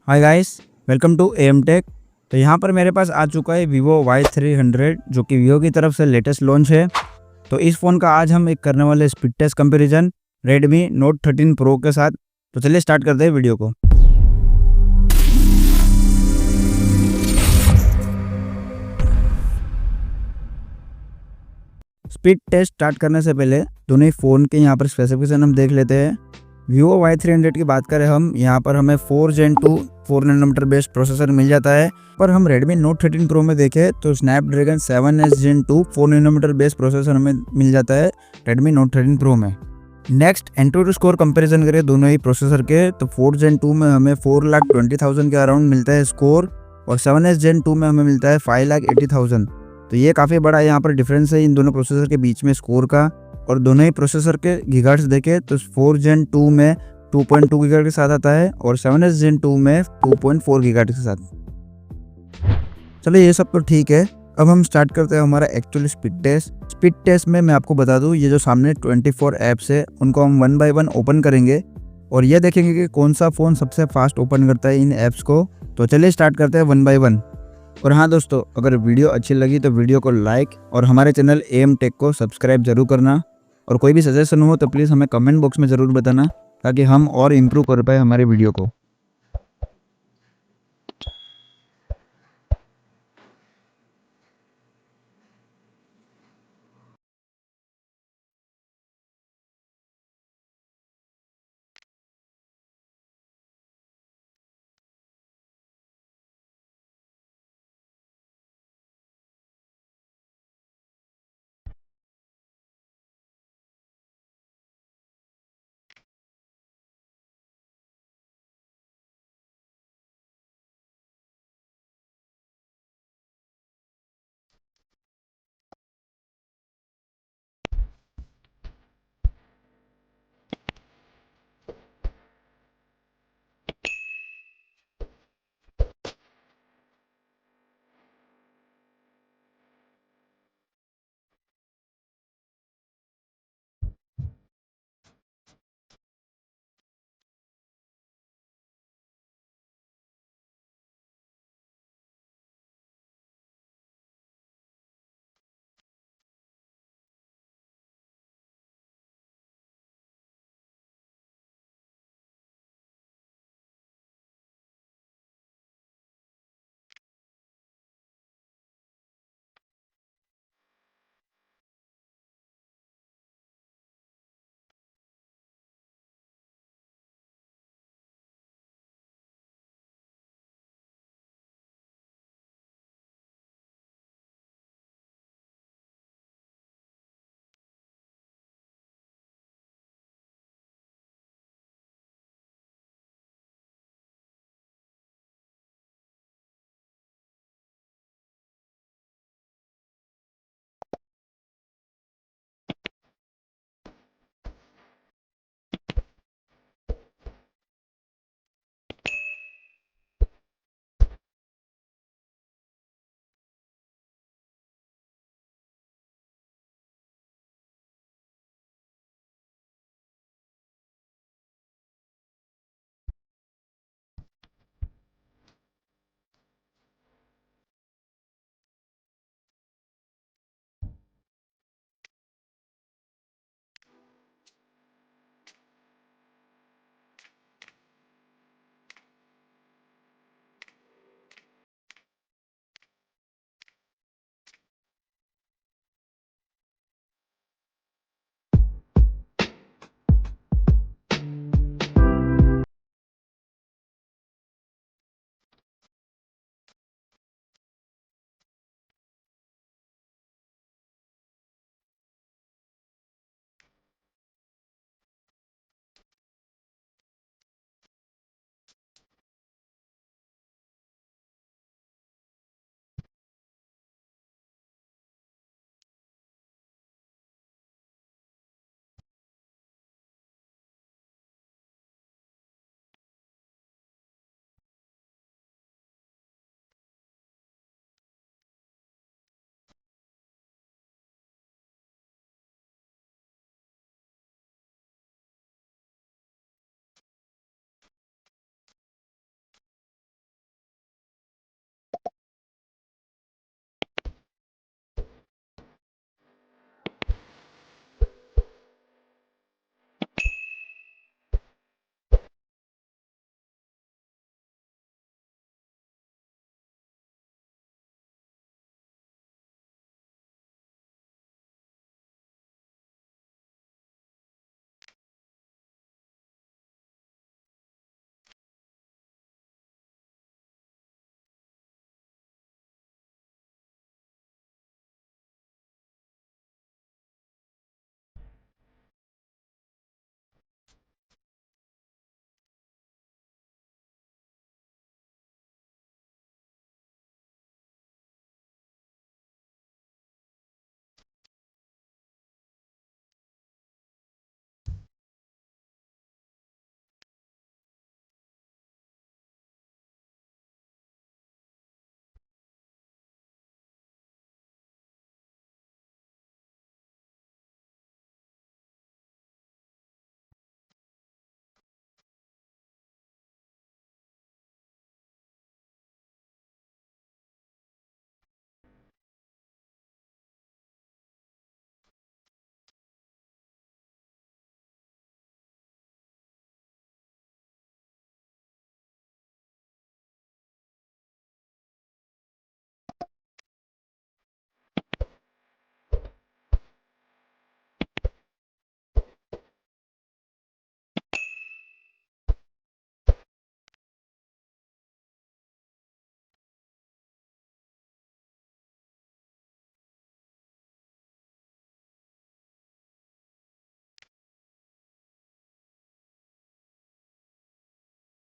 Hi guys, welcome to amtech। तो यहाँ पर मेरे पास आ चुका है Vivo Y300 जो कि Vivo की तरफ से लेटेस्ट लॉन्च है। तो इस फ़ोन का आज हम एक करने वाले speed test comparison Redmi Note 13 Pro के साथ। तो चलिए स्टार्ट करते हैं वीडियो को। स्पीड टेस्ट स्टार्ट करने से पहले दोनों ही फ़ोन के यहाँ पर स्पेसिफिकेशन हम देख लेते हैं। Vivo Y300 की बात करें हम, यहाँ पर हमें 4 Gen 2 4 नैनोमीटर बेस्ड प्रोसेसर मिल जाता है। पर हम Redmi Note 13 Pro में देखें तो Snapdragon 7S Gen 2 4 nanometer based processor हमें मिल जाता है Redmi Note 13 Pro में। नेक्स्ट एंट्री स्कोर कंपैरिजन करें दोनों ही प्रोसेसर के तो 4 Gen 2 में हमें 4,20,000 के अराउंड मिलता है स्कोर और 7S Gen 2 में हमें मिलता है 5,80,000। तो ये काफ़ी बड़ा यहाँ पर डिफरेंस है इन दोनों प्रोसेसर के बीच में स्कोर का। और दोनों ही प्रोसेसर के गीगाहर्ट्ज देखें तो 4 Gen 2 में 2.2 गीगाहर्ट्ज के साथ आता है और 7S Gen 2 में 2.4 गीगाहर्ट्ज के साथ। चलो ये सब तो ठीक है, अब हम स्टार्ट करते हैं हमारा actually speed test. Speed test में मैं आपको बता दूं, ये जो सामने 24 ऐप्स है उनको हम 1 बाय 1 ओपन करेंगे और ये देखेंगे कि कौन सा फ़ोन सबसे फास्ट ओपन करता है इन ऐप्स को। तो चलिए स्टार्ट करते हैं 1 बाय 1। और हाँ दोस्तों, अगर वीडियो अच्छी लगी तो वीडियो को लाइक और हमारे चैनल amtech को सब्सक्राइब जरूर करना। और कोई भी सजेशन हो तो प्लीज़ हमें कमेंट बॉक्स में ज़रूर बताना ताकि हम और इम्प्रूव कर पाए हमारे वीडियो को।